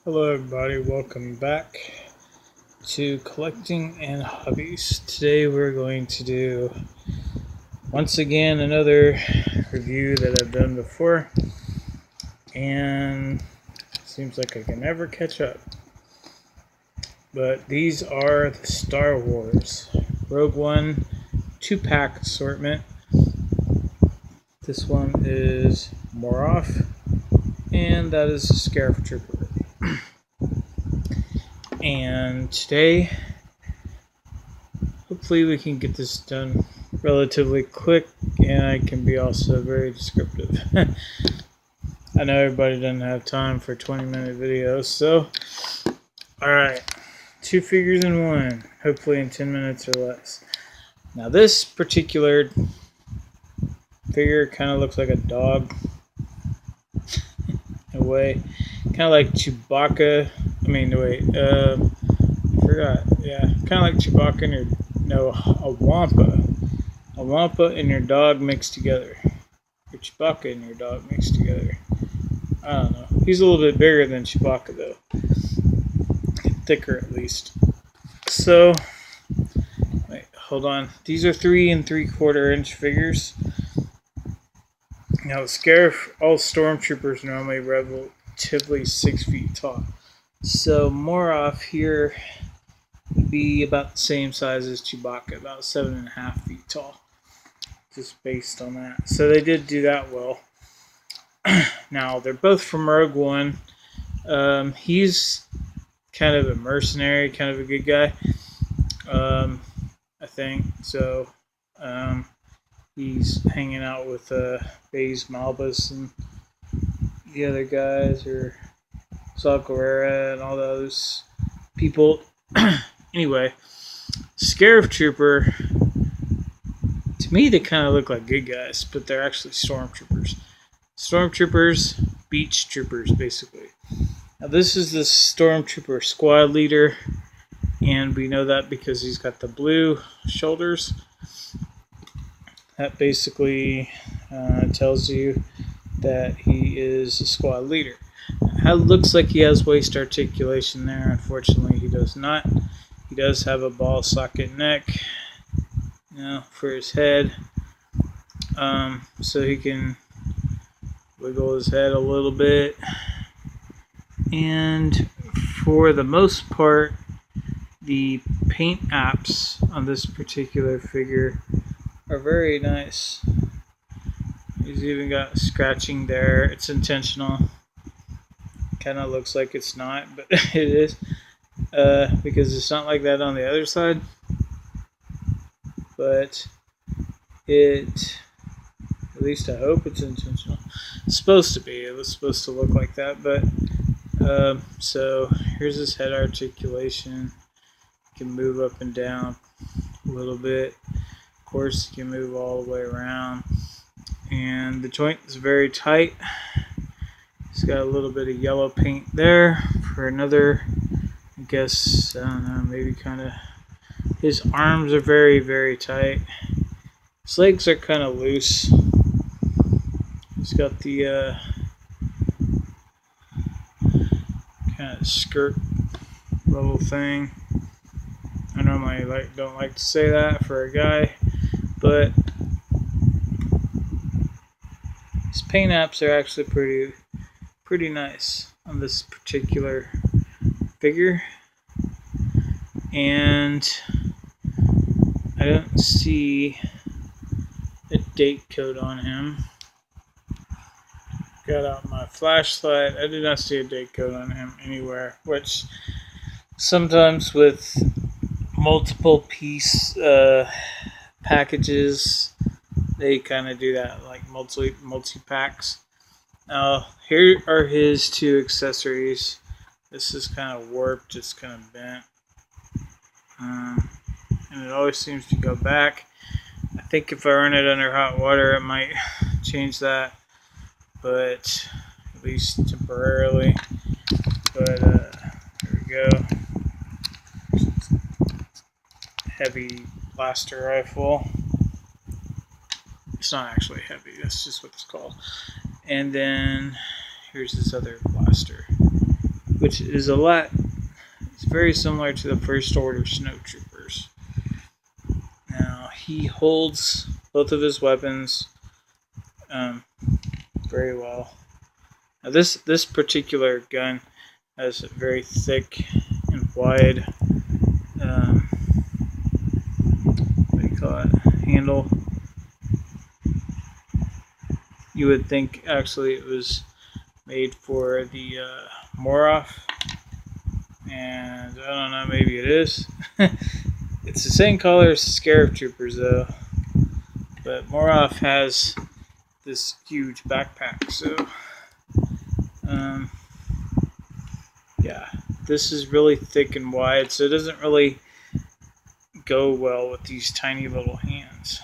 Hello everybody, welcome back to Collecting and Hobbies. Today we're going to do, once again, another review that I've done before, and it seems like I can never catch up. But these are the Star Wars Rogue One 2-pack assortment. This one is Moroff, and that is the Scarif Trooper. And today, hopefully we can get this done relatively quick, and I can be also very descriptive. I know everybody doesn't have time for 20-minute videos, so alright, 2 figures in one, hopefully in 10 minutes or less. Now this particular figure kind of looks like a dog in a way, kind of like Chewbacca. Kind of like Chewbacca and a Wampa and your dog mixed together. Or Chewbacca and your dog mixed together. I don't know. He's a little bit bigger than Chewbacca though. Thicker at least. So, wait, hold on. These are 3 3/4 inch figures. Now the Scarif, all stormtroopers normally relatively 6 feet tall. So Moroff here would be about the same size as Chewbacca, about 7.5 feet tall, just based on that. So they did do that well. Now they're both from Rogue One. He's kind of a mercenary, kind of a good guy. I think so. He's hanging out with Baze Malbus and the other guys, or Saw Gerrera and all those people. Anyway, Scarif Trooper, to me they kind of look like good guys, but they're actually stormtroopers. Stormtroopers, beach troopers, basically. Now this is the stormtrooper squad leader, and we know that because he's got the blue shoulders. That basically tells you that he is a squad leader. It looks like he has waist articulation there. Unfortunately, he does not. He does have a ball socket neck, for his head, so he can wiggle his head a little bit. And for the most part, the paint apps on this particular figure are very nice. He's even got scratching there. It's intentional. Kind of looks like it's not, but it is, because it's not like that on the other side. But at least I hope it's intentional. It's supposed to be. It was supposed to look like that, but so here's his head articulation. He can move up and down a little bit. Of course, he can move all the way around, and the joint is very tight. He's got a little bit of yellow paint there for another, I guess, I don't know, maybe kind of, his arms are very, very tight. His legs are kind of loose. He's got the kind of skirt level thing. I normally don't like to say that for a guy, but his paint apps are actually pretty nice on this particular figure, and I don't see a date code on him. Got out my flashlight. I did not see a date code on him anywhere, which sometimes with multiple piece packages they kind of do that, like multi-packs. Now, here are his 2 accessories. This is kind of warped, it's kind of bent. And it always seems to go back. I think if I run it under hot water, it might change that, but at least temporarily. But there we go. Heavy blaster rifle. It's not actually heavy, that's just what it's called. And then here's this other blaster. which is a lot. It's very similar to the First Order snowtroopers. Now he holds both of his weapons very well. Now this particular gun has a very thick and wide what do you call it, handle. You would think actually it was made for the Moroff, and I don't know, maybe it is. It's the same color as the Scarab Troopers though, but Moroff has this huge backpack, so yeah, this is really thick and wide, so it doesn't really go well with these tiny little hands.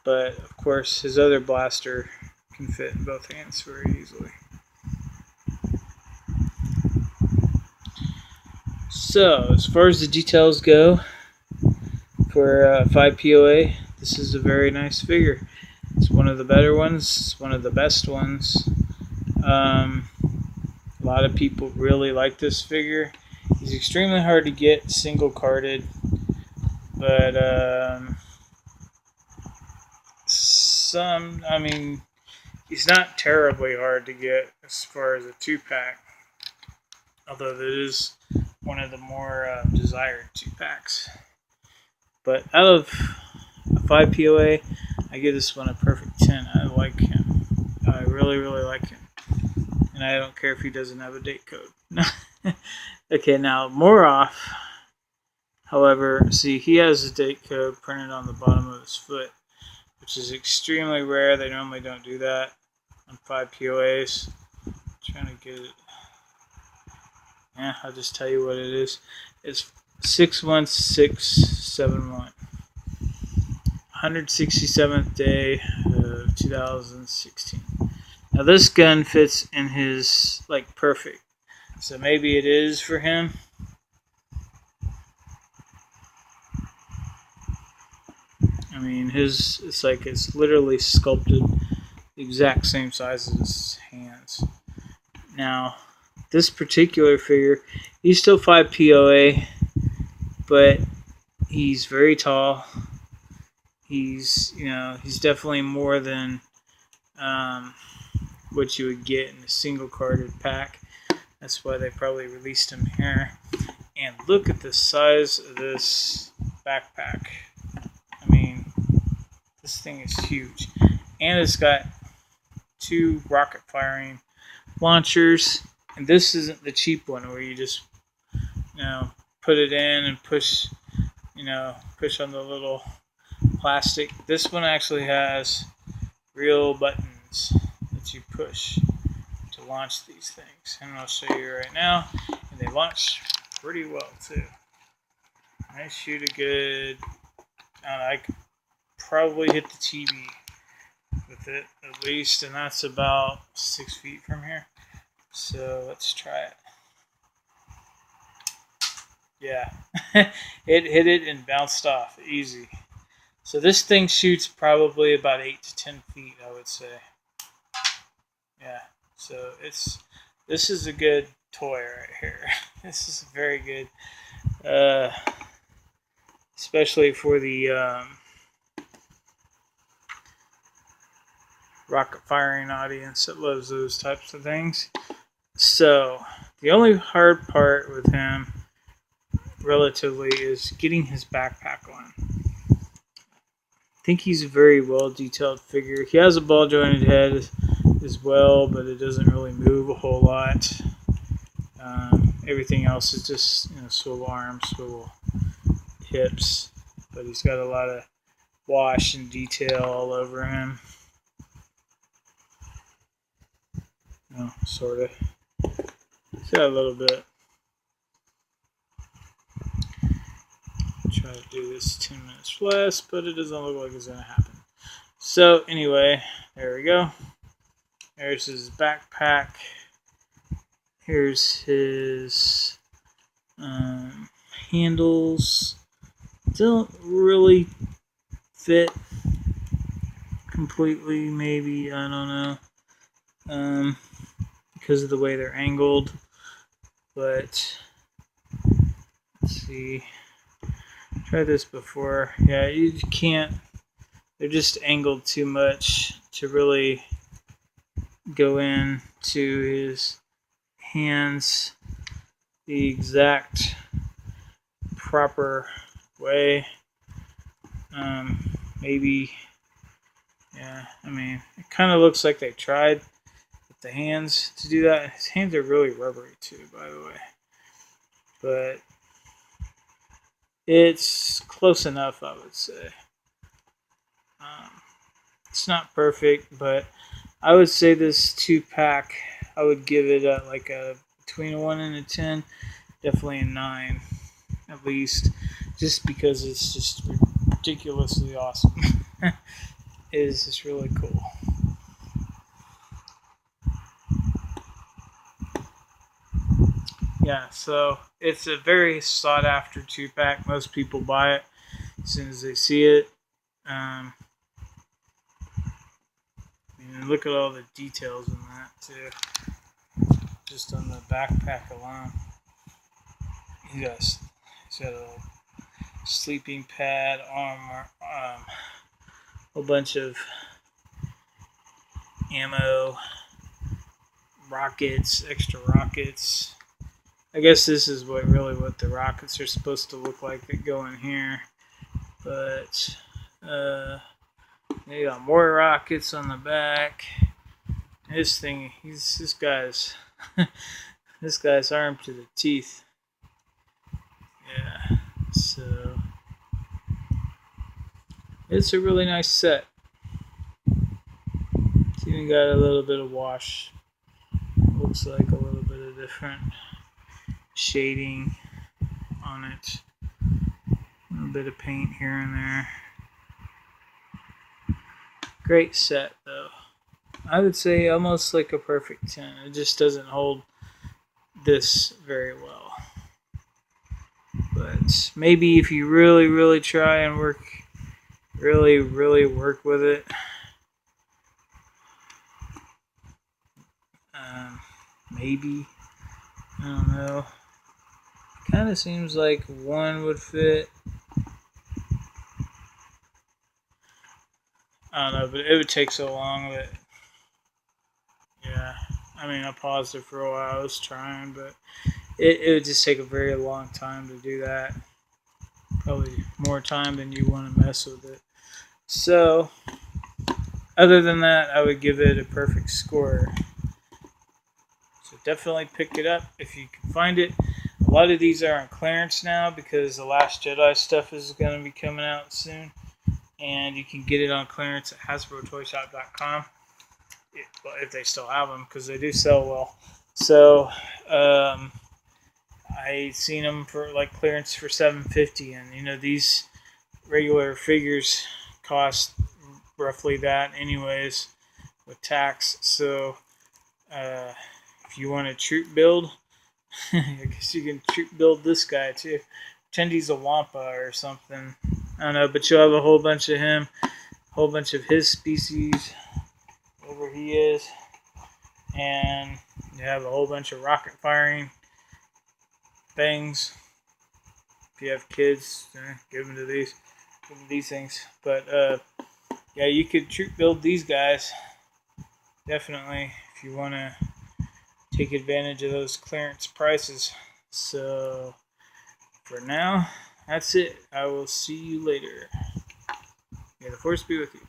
But of course his other blaster can fit in both hands very easily. So as far as the details go for 5 POA, this is a very nice figure. It's one of the better ones. It's one of the best ones. A lot of people really like this figure. He's extremely hard to get single carded, but he's not terribly hard to get as far as a 2-pack, although that is one of the more desired 2-packs. But out of a 5 POA, I give this one a perfect 10. I like him. I really, really like him. And I don't care if he doesn't have a date code. Okay, now Moroff, however, see, he has a date code printed on the bottom of his foot, which is extremely rare. They normally don't do that on 5 POAs. I'm trying to get it. Yeah, I'll just tell you what it is. It's 61671. 167th day of 2016. Now this gun fits in his, like, perfect. So maybe it is for him. I mean, it's literally sculpted the exact same size as his hands. Now, this particular figure, he's still 5 POA, but he's very tall. He's definitely more than what you would get in a single carded pack. That's why they probably released him here. And look at the size of this backpack. I mean, this thing is huge. And it's got 2 rocket firing launchers. And this isn't the cheap one where you just, put it in and push on the little plastic. This one actually has real buttons that you push to launch these things. And I'll show you right now. And they launch pretty well too. I shoot a good, I could probably hit the TV with it at least, and that's about 6 feet from here. So let's try it. Yeah, it hit it and bounced off easy. So this thing shoots probably about 8 to 10 feet, I would say. Yeah, so this is a good toy right here. This is very good, especially for the rocket firing audience that loves those types of things. So the only hard part with him relatively is getting his backpack on. I think he's a very well detailed figure. He has a ball jointed head as well, but it doesn't really move a whole lot. Everything else is just swivel arms, swivel hips, but he's got a lot of wash and detail all over him. Sort of. He's got a little bit. Try to do this 10 minutes less, but it doesn't look like it's going to happen. So anyway, there we go. There's his backpack. Here's his handles. Don't really fit completely, maybe, I don't know, because of the way they're angled. but let's see. Tried this before. Yeah, you can't. They're just angled too much to really go in to his hands the exact proper way. Maybe, yeah, I mean, it kind of looks like they tried with the hands to do that. His hands are really rubbery too, by the way. But it's close enough, I would say. It's not perfect, but I would say this 2-pack, I would give it like a between a 1 and a 10, definitely a 9 at least, just because it's just ridiculously awesome. It is just really cool. Yeah, so it's a very sought after 2-pack. Most people buy it as soon as they see it. And look at all the details in that too. Just on the backpack alone. He's got a sleeping pad, armor, a whole bunch of ammo, rockets, extra rockets. I guess this is what the rockets are supposed to look like that go in here. But they got more rockets on the back. This guy's this guy's armed to the teeth. Yeah, so it's a really nice set. It's even got a little bit of wash. Looks like a little bit of different shading on it. A little bit of paint here and there. Great set though. I would say almost like a perfect 10. It just doesn't hold this very well. But maybe if you really try and work with it, maybe, I don't know. Kind of seems like 1 would fit. I don't know, but it would take so long that, yeah. I mean, I paused it for a while. I was trying, but it would just take a very long time to do that. Probably more time than you want to mess with it. So, other than that, I would give it a perfect score. So definitely pick it up if you can find it. A lot of these are on clearance now because the Last Jedi stuff is going to be coming out soon. And you can get it on clearance at HasbroToyShop.com. If they still have them, because they do sell well. So, I seen them for like clearance for $7.50, and these regular figures cost roughly that anyways with tax. So if you want a troop build, I guess you can troop build this guy too. Pretend he's a Wampa or something. I don't know, but you'll have a whole bunch of him, a whole bunch of his species, wherever he is, and you have a whole bunch of rocket firing things. If you have kids, give them to these things. But yeah, you could troop build these guys definitely if you want to take advantage of those clearance prices. So for now, that's it. I will see you later. May the Force be with you.